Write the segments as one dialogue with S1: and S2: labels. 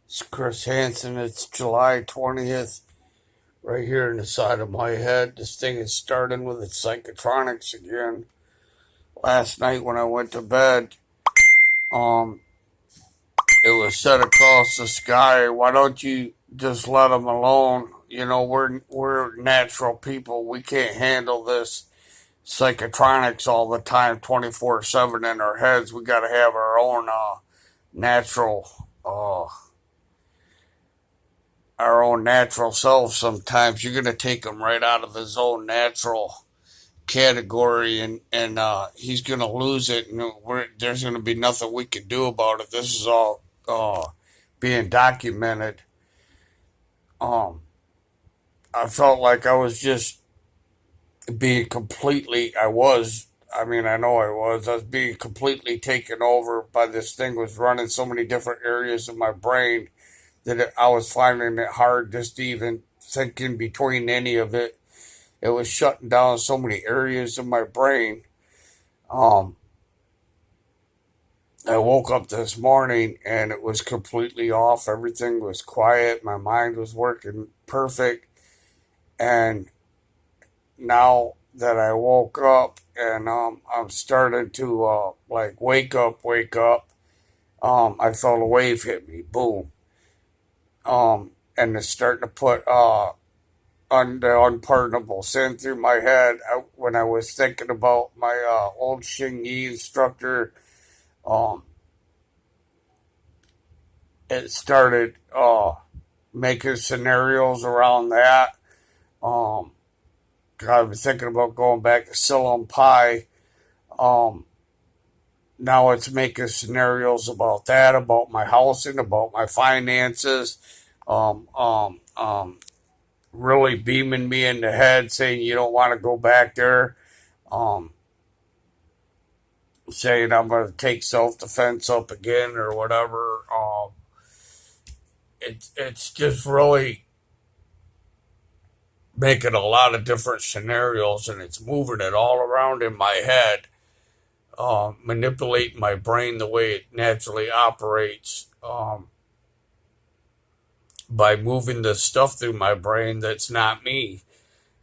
S1: It's Chris Hansen. It's July 20th, right here in the side of my head. This thing is starting with its psychotronics again. Last night when I went to bed, um, it was set across the sky. Why don't you just let them alone? You know, we're natural people. We can't handle this psychotronics all the time, 24/7 in our heads. We got to have natural our own natural self. Sometimes you're going to take him right out of his own natural category, and he's going to lose it, and there's going to be nothing we can do about it. This is all being documented. um I felt like I was just being completely I was being completely taken over by this thing. Was running so many different areas of my brain that I was finding it hard just to even think in between any of it. It was shutting down so many areas of my brain. Um, I woke up this morning and it was completely off. Everything was quiet. My mind was working perfect. And now that I woke up and I'm starting to like wake up. I felt a wave hit me. Boom. And it's starting to put the unpardonable sin through my head. When I was thinking about my old Xing Yi instructor, um, it started making scenarios around that. Um, I was thinking about going back to Siloam Pi. Um, Now it's making scenarios about that, about my housing, about my finances. Um, um, um, Really beaming me in the head, saying you don't want to go back there. Um, Saying I'm going to take self defense up again or whatever. It's just really making a lot of different scenarios, and it's moving it all around in my head, manipulating my brain the way it naturally operates, by moving the stuff through my brain that's not me.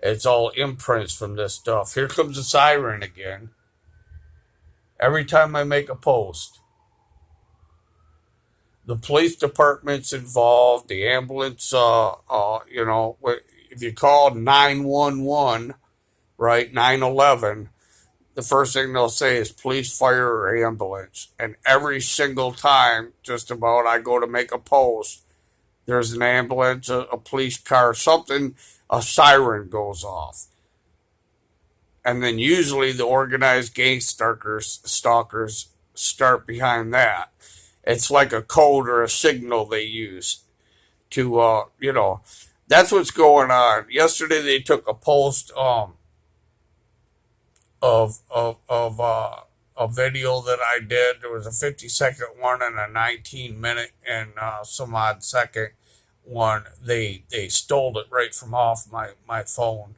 S1: It's all imprints from this stuff. Here comes the siren again. Every time I make a post, the police department's involved, the ambulance, if you call 911, right, 911, the first thing they'll say is police, fire, or ambulance. And every single time, just about, I go to make a post, there's an ambulance, a police car, something, a siren goes off. And then usually the organized gang stalkers start behind that. It's like a code or a signal they use to, that's what's going on. Yesterday they took a post of a video that I did. There was a 50-second one and a 19-minute and some odd second one. They stole it right from off my phone.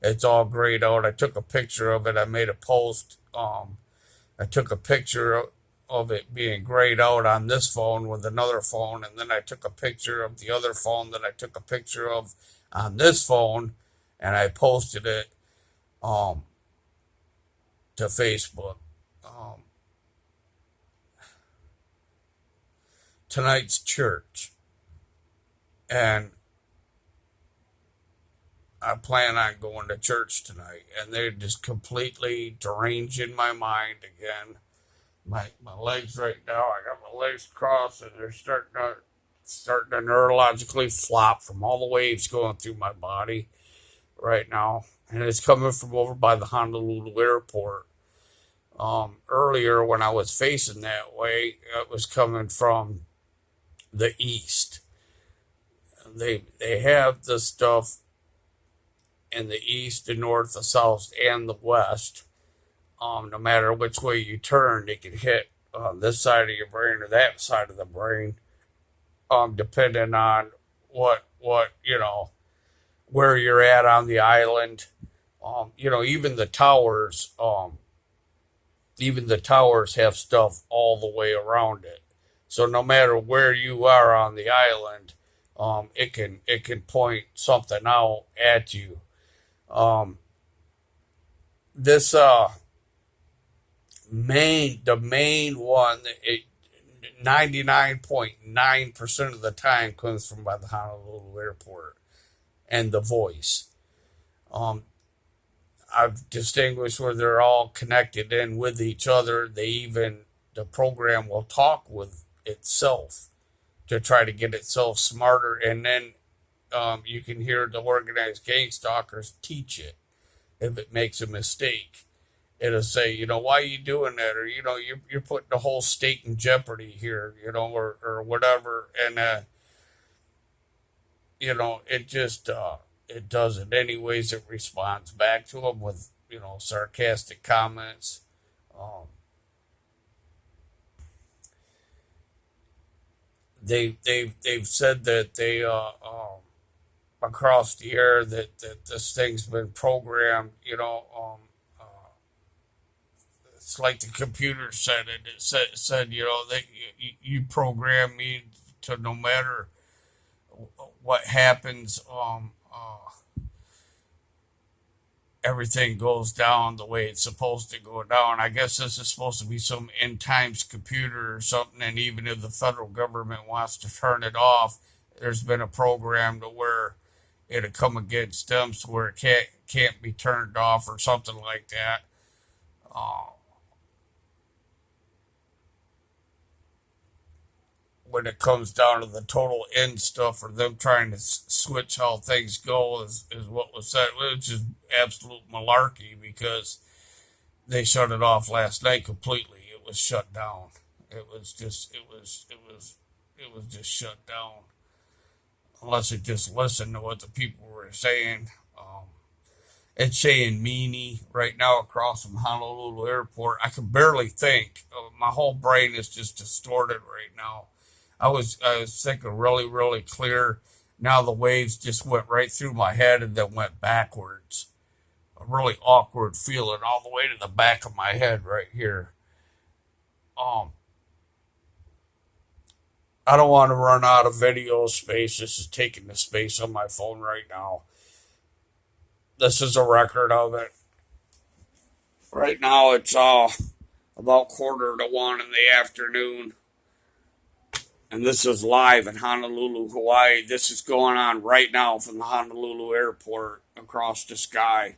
S1: It's all grayed out. I took a picture of it. I made a post. I took a picture of it being grayed out on this phone with another phone, and then I took a picture of the other phone that I took a picture of on this phone, and I posted it um, to Facebook. Um, Tonight's church, and I plan on going to church tonight, and they're just completely deranging my mind again. My legs right now, I got my legs crossed, and they're starting to neurologically flop from all the waves going through my body right now, and it's coming from over by the Honolulu airport. Earlier, when I was facing that way, it was coming from the east. They have this stuff in the east, the north, the south, and the west. No matter which way you turn, they can hit this side of your brain or that side of the brain, depending on what where you're at on the island. Even the towers, even the towers have stuff all the way around it. So no matter where you are on the island, it can point something out at you. Um, this the main one, 99.9% of the time comes from by the Honolulu airport, and the voice. Um, I've distinguished where they're all connected in with each other. The program will talk with itself to try to get itself smarter, and then you can hear the organized gang stalkers teach it if it makes a mistake. It'll say, why are you doing that? Or, you're putting the whole state in jeopardy here, or whatever. And, it just, it does it anyways. It responds back to them with, sarcastic comments. Um, they've said that across the air that this thing's been programmed, it's like the computer said it. It said that you program me to no matter what happens, everything goes down the way it's supposed to go down. I guess this is supposed to be some end times computer or something, and even if the federal government wants to turn it off, there's been a program to where it'll come against them so where it can't be turned off or something like that. Uh, when it comes down to the total end stuff or them trying to switch how things go is what was said, which is absolute malarkey because they shut it off last night completely. It was shut down. It was just shut down unless it just listened to what the people were saying. It's saying meanie right now across from Honolulu Airport. I can barely think. My whole brain is just distorted right now. I was thinking really, really clear. Now the waves just went right through my head and then went backwards. A really awkward feeling all the way to the back of my head right here. Um, I don't want to run out of video space. This is taking the space on my phone right now. This is a record of it. Right now it's about 1:45 in the afternoon. And this is live in Honolulu, Hawaii. This is going on right now from the Honolulu airport across the sky.